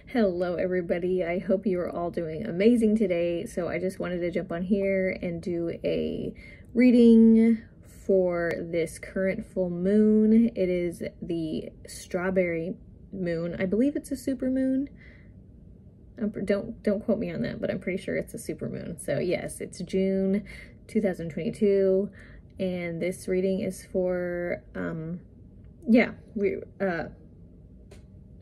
Hello everybody, I hope you are all doing amazing today. So I just wanted to jump on here and do a reading for this current full moon. It is the strawberry moon. I believe it's a super moon. Don't quote me on that, but I'm pretty sure it's a super moon. So yes, it's June 2022 and this reading is for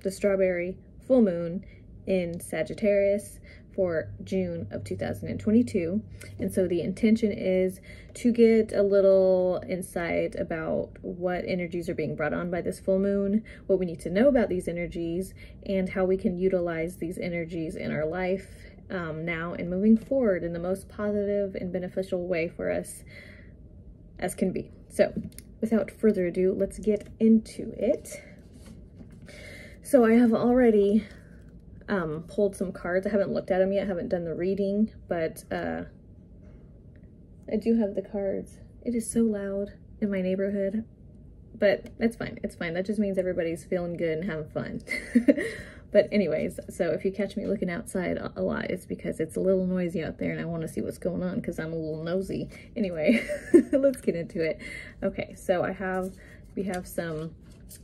the strawberry full moon in Sagittarius for June of 2022. And so the intention is to get a little insight about what energies are being brought on by this full moon, what we need to know about these energies, and how we can utilize these energies in our life now and moving forward in the most positive and beneficial way for us as can be. So without further ado, let's get into it. So I have already pulled some cards. I haven't looked at them yet, I haven't done the reading, but I do have the cards. It is so loud in my neighborhood, but it's fine. It's fine. That just means everybody's feeling good and having fun. But anyways, so if you catch me looking outside a lot, it's because it's a little noisy out there and I want to see what's going on because I'm a little nosy. Anyway, let's get into it. Okay, so we have some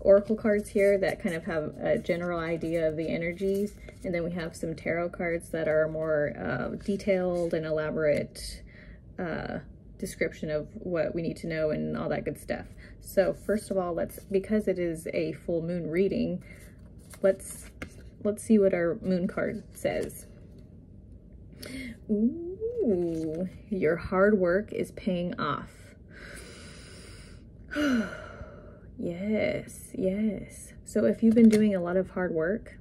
oracle cards here that kind of have a general idea of the energies, and then we have some tarot cards that are more detailed and elaborate description of what we need to know and all that good stuff. So first of all, because it is a full moon reading, let's see what our moon card says. Ooh, your hard work is paying off. Yes. So if you've been doing a lot of hard work,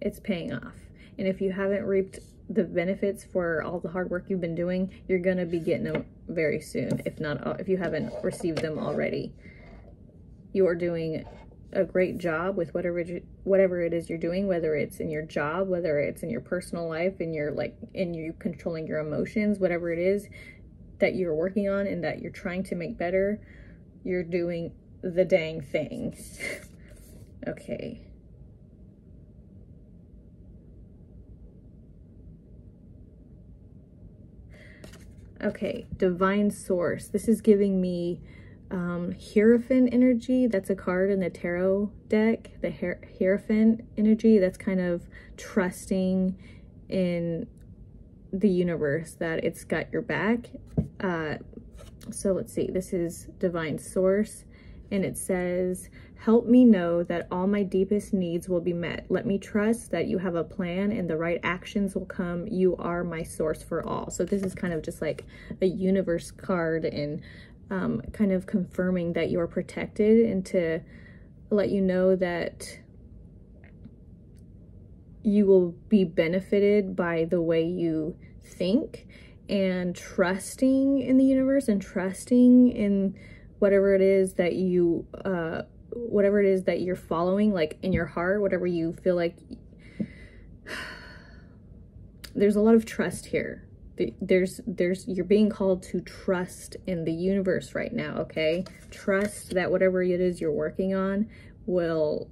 it's paying off. And if you haven't reaped the benefits for all the hard work you've been doing, you're gonna be getting them very soon. If you haven't received them already, you are doing a great job with whatever it is you're doing, whether it's in your job, whether it's in your personal life, and you controlling your emotions, whatever it is that you're working on and that you're trying to make better, you're doing the dang thing. Okay. Okay, divine source. This is giving me Hierophant energy. That's a card in the tarot deck. The Hierophant energy, that's kind of trusting in the universe that it's got your back. So let's see, this is divine source, and it says, help me know that all my deepest needs will be met. Let me trust that you have a plan and the right actions will come. You are my source for all. So this is kind of just like a universe card, and kind of confirming that you're protected, and to let you know that you will be benefited by the way you think, and trusting in the universe and trusting in whatever it is that you're following, like in your heart, whatever you feel like. There's a lot of trust here. You're being called to trust in the universe right now, okay? Trust that whatever it is you're working on will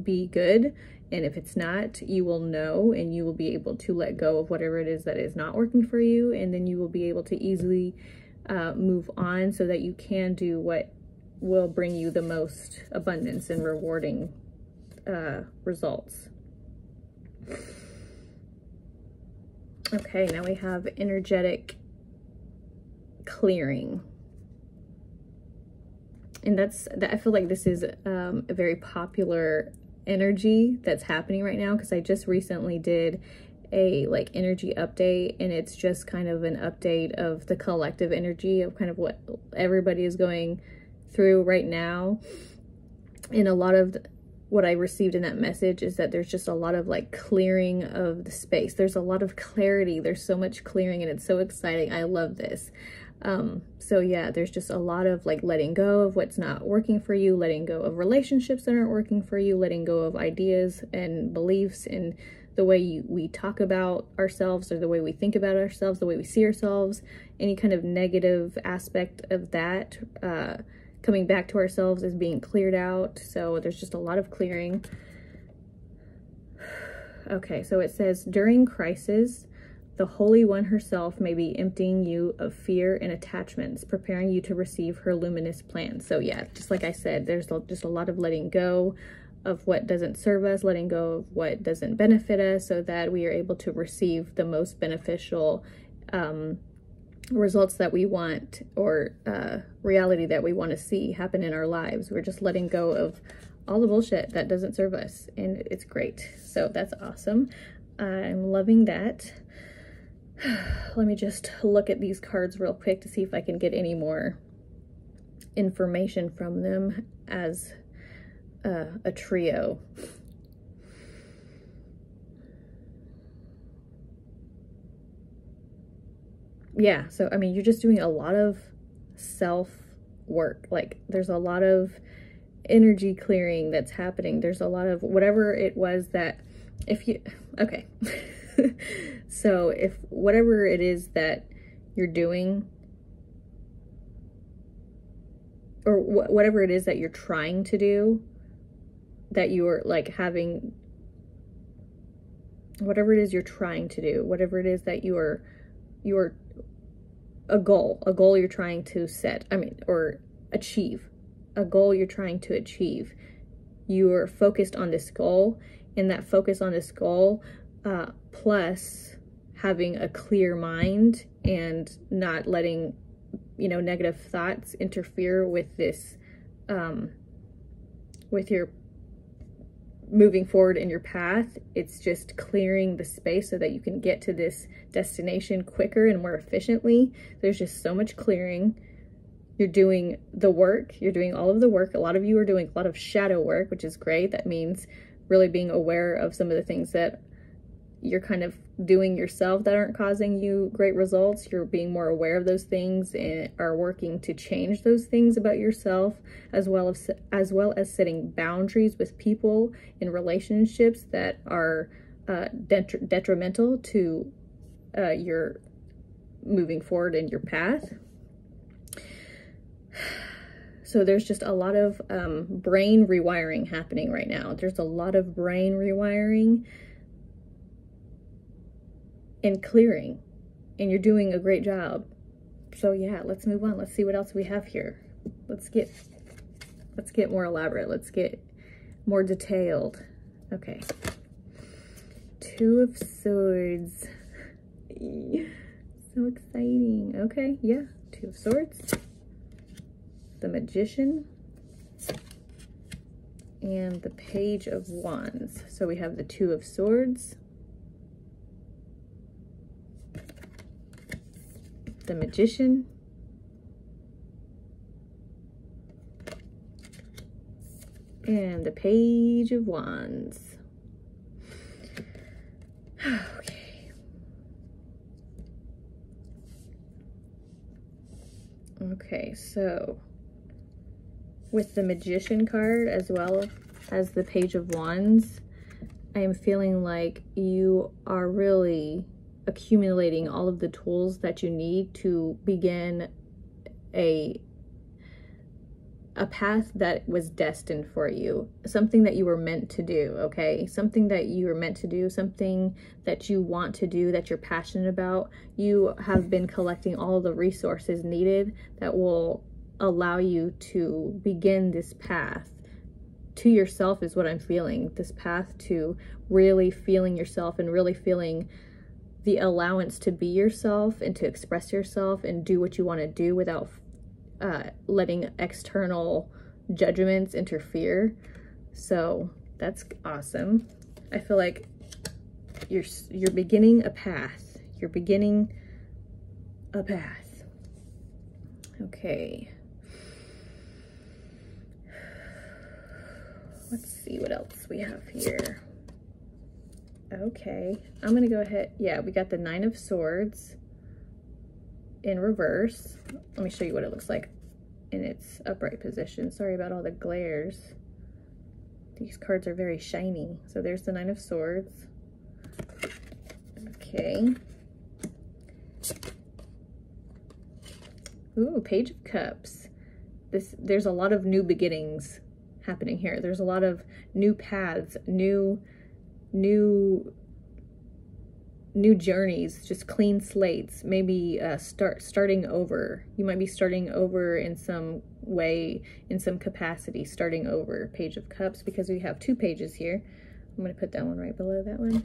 be good, and if it's not, you will know, and you will be able to let go of whatever it is that is not working for you, and then you will be able to easily move on so that you can do what will bring you the most abundance and rewarding results. Okay, now we have energetic clearing. And I feel like this is a very popular energy that's happening right now, because I just recently did a energy update, and it's just kind of an update of the collective energy of kind of what everybody is going through right now. And a lot of what I received in that message is that there's just a lot of clearing of the space. There's a lot of clarity. There's so much clearing, and it's so exciting. I love this. So yeah, there's just a lot of letting go of what's not working for you, letting go of relationships that aren't working for you, letting go of ideas and beliefs and the way we talk about ourselves, or the way we think about ourselves, the way we see ourselves, any kind of negative aspect of that, coming back to ourselves is being cleared out. So there's just a lot of clearing. Okay, so it says, during crisis, the Holy One herself may be emptying you of fear and attachments, preparing you to receive her luminous plan. So yeah, just like I said, there's just a lot of letting go of what doesn't serve us, letting go of what doesn't benefit us, so that we are able to receive the most beneficial results that we want, or reality that we want to see happen in our lives. We're just letting go of all the bullshit that doesn't serve us, and it's great. So that's awesome. I'm loving that. Let me just look at these cards real quick to see if I can get any more information from them as a trio. Yeah, so I mean, you're just doing a lot of self work. Like, there's a lot of energy clearing that's happening. There's a lot of whatever it was that, if you, okay. So if whatever it is that you're doing, or whatever it is that you're trying to do, that you're like having, whatever it is you're trying to do, whatever it is that you're a goal you're trying to set, I mean, or achieve, a goal you're trying to achieve. You're focused on this goal, and that focus on this goal, plus having a clear mind and not letting, you know, negative thoughts interfere with this, with your moving forward in your path. It's just clearing the space so that you can get to this destination quicker and more efficiently. There's just so much clearing. You're doing the work. You're doing all of the work. A lot of you are doing a lot of shadow work, which is great. That means really being aware of some of the things that you're kind of doing yourself that aren't causing you great results. You're being more aware of those things and are working to change those things about yourself, as well as setting boundaries with people in relationships that are detrimental to your moving forward in your path. So there's just a lot of brain rewiring happening right now. There's a lot of brain rewiring and clearing, and you're doing a great job. So yeah, let's move on. Let's see what else we have here. Let's get more elaborate. Let's get more detailed. Okay. Two of Swords. So exciting. Okay, yeah. Two of Swords. The Magician. And the Page of Wands. So we have the Two of Swords, the Magician, and the Page of Wands. Okay. Okay, so with the Magician card as well as the Page of Wands, I am feeling like you are really accumulating all of the tools that you need to begin a path that was destined for you, something that you were meant to do, okay? Something that you were meant to do, something that you want to do, that you're passionate about. You have been collecting all the resources needed that will allow you to begin this path to yourself, is what I'm feeling. This path to really feeling yourself and really feeling the allowance to be yourself and to express yourself and do what you want to do without letting external judgments interfere. So that's awesome. I feel like you're beginning a path. You're beginning a path. Okay. Let's see what else we have here. Okay, I'm gonna go ahead. Yeah, we got the Nine of Swords in reverse. Let me show you what it looks like in its upright position. Sorry about all the glares. These cards are very shiny. So there's the Nine of Swords. Okay. Ooh, Page of Cups. there's a lot of new beginnings happening here. There's a lot of new paths, new journeys, just clean slates, maybe starting over. You might be starting over in some way, in some capacity, starting over. Page of Cups, because we have 2 pages here. I'm going to put that one right below that one.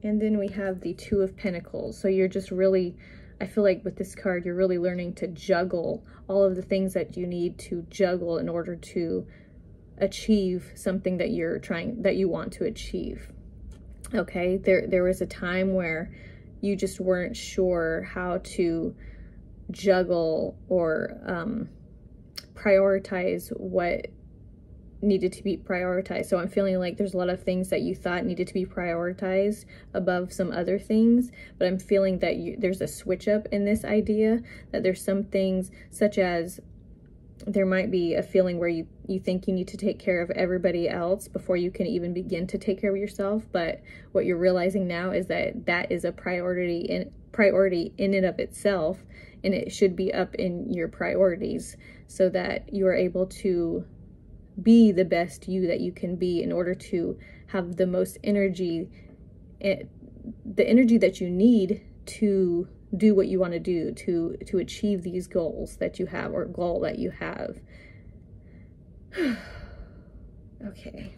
And then we have the 2 of Pentacles. So you're just really, I feel like with this card, you're really learning to juggle all of the things that you need to juggle in order to achieve something that you want to achieve. Okay, there was a time where you just weren't sure how to juggle or prioritize what needed to be prioritized. So I'm feeling like there's a lot of things that you thought needed to be prioritized above some other things, but I'm feeling that there's a switch up in this idea, that there's some things, such as there might be a feeling where you think you need to take care of everybody else before you can even begin to take care of yourself. But what you're realizing now is that that is a priority in and of itself, and it should be up in your priorities so that you are able to be the best you that you can be in order to have the most energy, the energy that you need to do what you want to do, to achieve these goals that you have, or goal that you have. Okay.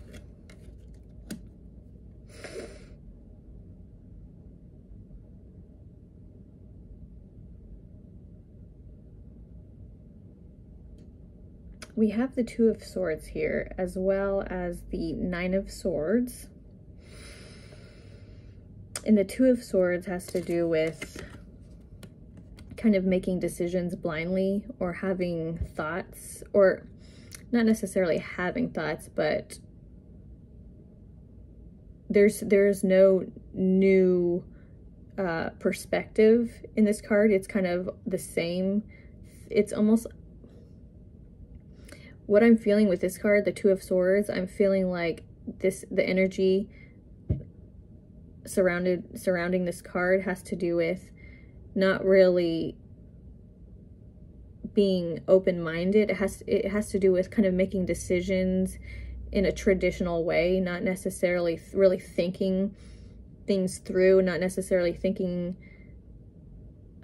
We have the 2 of Swords here, as well as the 9 of Swords. And the 2 of Swords has to do with kind of making decisions blindly, or having thoughts, or not necessarily having thoughts, but there's no new perspective in this card. It's kind of the same. It's almost what I'm feeling with this card, the 2 of Swords. I'm feeling like the energy surrounding this card has to do with not really being open-minded. It has to do with kind of making decisions in a traditional way, not necessarily really thinking things through, not necessarily thinking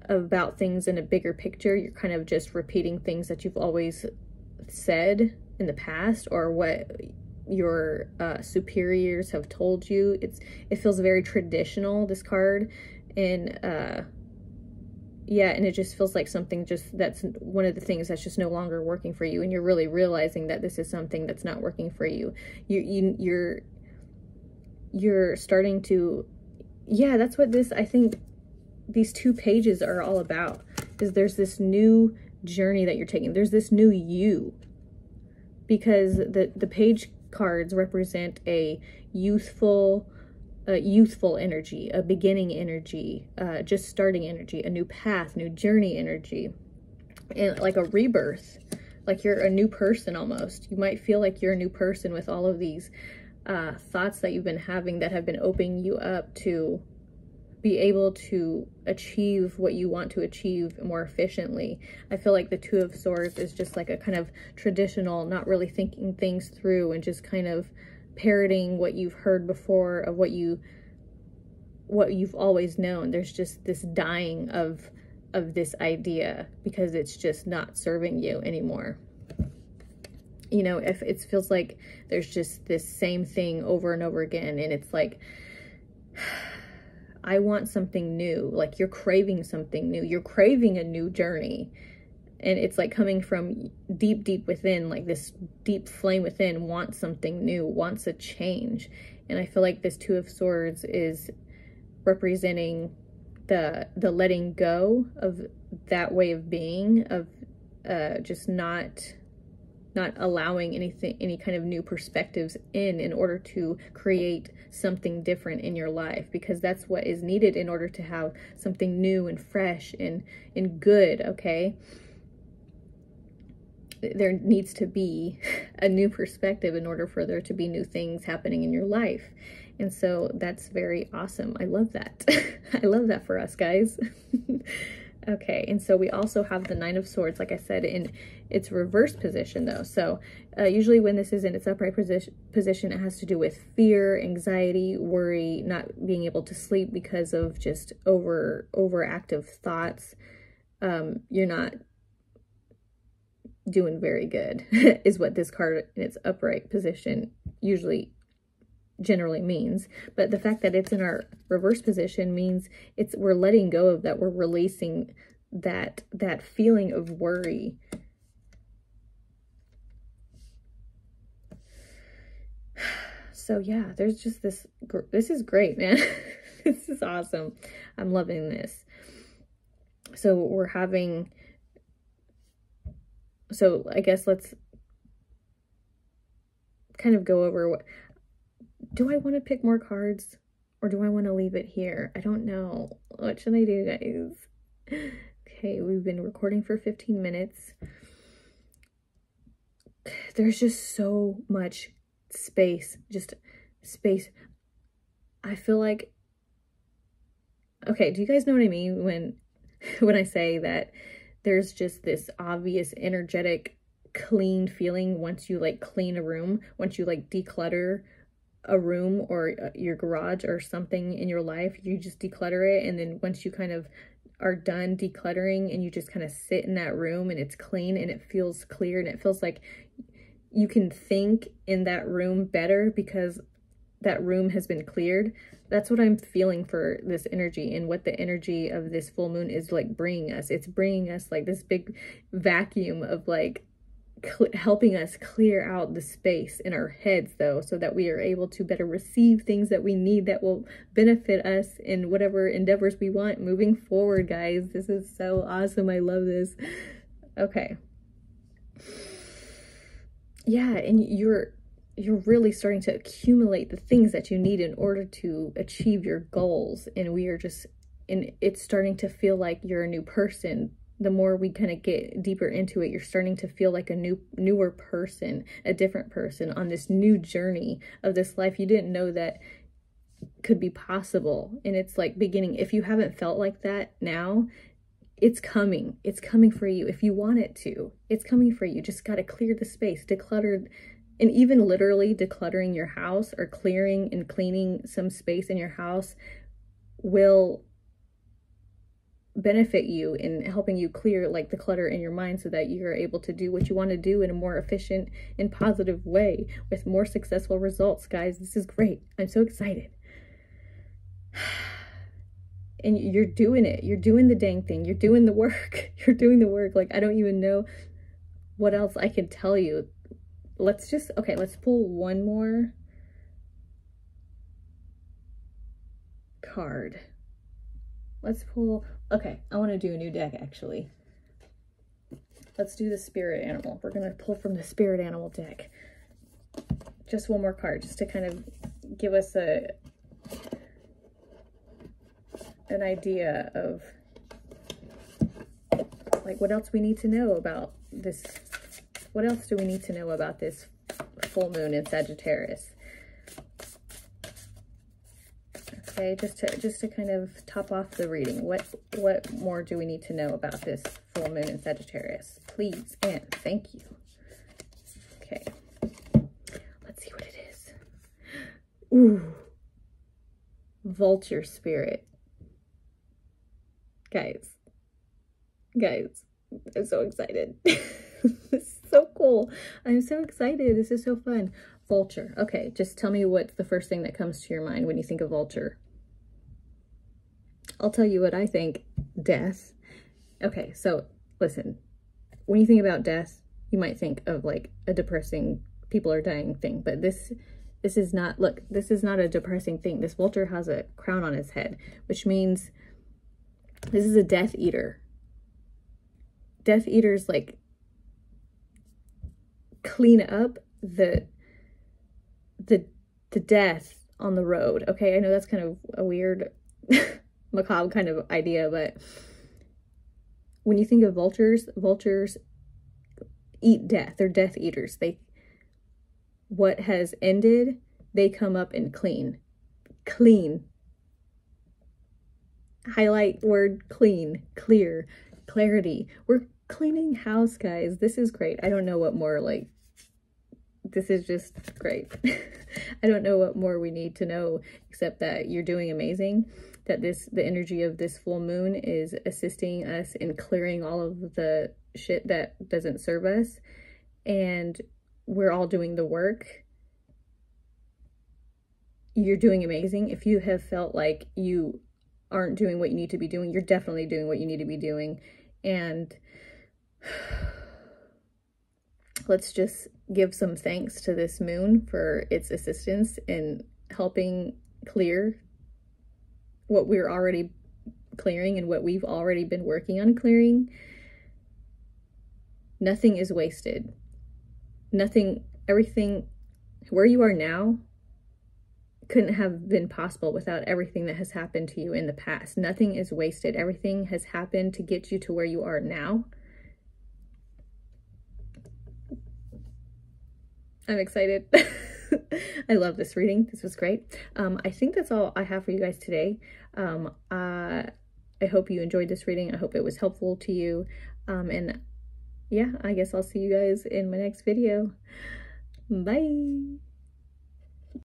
about things in a bigger picture. You're kind of just repeating things that you've always said in the past, or what your superiors have told you. It feels very traditional, this card, and yeah, and it just feels like something that's one of the things that's just no longer working for you, and you're really realizing that this is something that's not working for you. You're starting to, yeah, that's what I think these 2 pages are all about, is there's this new journey that you're taking. There's this new you, because the page cards represent a youthful energy, a beginning energy, just starting energy, a new path, new journey energy, and like a rebirth, like you're a new person almost. You might feel like you're a new person with all of these thoughts that you've been having that have been opening you up to be able to achieve what you want to achieve more efficiently. I feel like the 2 of Swords is just like a kind of traditional, not really thinking things through, and just kind of parroting what you've heard before, of what you've always known. There's just this dying of this idea because it's just not serving you anymore. You know, if it feels like there's just this same thing over and over again, and it's like, I want something new. Like, you're craving something new. You're craving a new journey. And it's like coming from deep, deep within, like this deep flame within wants something new, wants a change. And I feel like this 2 of Swords is representing the letting go of that way of being, of just not allowing any kind of new perspectives in order to create something different in your life, because that's what is needed in order to have something new and fresh and good. Okay, there needs to be a new perspective in order for there to be new things happening in your life. And so that's very awesome. I love that. I love that for us, guys. Okay, and so we also have the Nine of Swords, like I said, in its reverse position, though. So usually when this is in its upright position, it has to do with fear, anxiety, worry, not being able to sleep because of just overactive thoughts. You're not doing very good, is what this card in its upright position generally means. But the fact that it's in our reverse position means we're letting go of that. We're releasing that feeling of worry. So yeah, there's just this is great, man. This is awesome. I'm loving this. So we're having, so I guess let's kind of go over what, do I want to pick more cards or do I want to leave it here? I don't know. What should I do, guys? Okay, we've been recording for 15 minutes. There's just so much space, just space. I feel like, okay, do you guys know what I mean when I say that there's just this obvious energetic clean feeling once you like clean a room, once you like declutter a room or your garage or something in your life, you just declutter it, and then once you kind of are done decluttering and you just kind of sit in that room and it's clean and it feels clear and it feels like you can think in that room better because that room has been cleared. That's what I'm feeling for this energy, and what the energy of this full moon is like bringing us. It's bringing us like this big vacuum of like helping us clear out the space in our heads, though, so that we are able to better receive things that we need that will benefit us in whatever endeavors we want moving forward, guys. This is so awesome. I love this. Okay. Yeah, and you're really starting to accumulate the things that you need in order to achieve your goals, and it's starting to feel like you're a new person. The more we kind of get deeper into it, you're starting to feel like a newer person, a different person on this new journey of this life you didn't know that could be possible. And it's like beginning, if you haven't felt like that now, it's coming for you. If you want it to, it's coming for you. Just got to clear the space, declutter, and even literally decluttering your house or clearing and cleaning some space in your house will benefit you in helping you clear like the clutter in your mind, so that you're able to do what you want to do in a more efficient and positive way with more successful results. Guys, this is great. I'm so excited. And you're doing it. You're doing the dang thing. You're doing the work. You're doing the work. Like, I don't even know what else I can tell you. Let's pull one more card. Okay, I want to do a new deck, actually. Let's do the spirit animal. We're going to pull from the spirit animal deck. Just one more card, just to kind of give us an idea of like what else we need to know about this. What else do we need to know about this full moon in Sagittarius? Okay, just to kind of top off the reading, what more do we need to know about this full moon in Sagittarius? Please and thank you. Okay, let's see what it is. Ooh, vulture spirit. Guys, I'm so excited. This is so cool. I'm so excited. This is so fun. Vulture. Okay, just tell me what's the first thing that comes to your mind when you think of vulture. I'll tell you what I think. Death. Okay, so listen. When you think about death, you might think of like a depressing, people are dying thing, but this is not, look, this is not a depressing thing. This vulture has a crown on his head, which means this is a Death Eater. Death Eaters like clean up the death on the road. Okay, I know that's kind of a weird macabre kind of idea, but when you think of vultures eat death. They're Death Eaters. What has ended, they come up and clean highlight word clean, clear, clarity. We're cleaning house, guys. This is great. I don't know what more, like, this is just great. I don't know what more we need to know except that you're doing amazing, that the energy of this full moon is assisting us in clearing all of the shit that doesn't serve us, and we're all doing the work. You're doing amazing. If you have felt like you aren't doing what you need to be doing, you're definitely doing what you need to be doing. And let's just give some thanks to this moon for its assistance in helping clear what we're already clearing and what we've already been working on clearing. Nothing is wasted. Nothing, everything, where you are now couldn't have been possible without everything that has happened to you in the past. Nothing is wasted. Everything has happened to get you to where you are now. I'm excited. I love this reading. This was great. I think that's all I have for you guys today. I hope you enjoyed this reading. I hope it was helpful to you. And yeah, I guess I'll see you guys in my next video. Bye.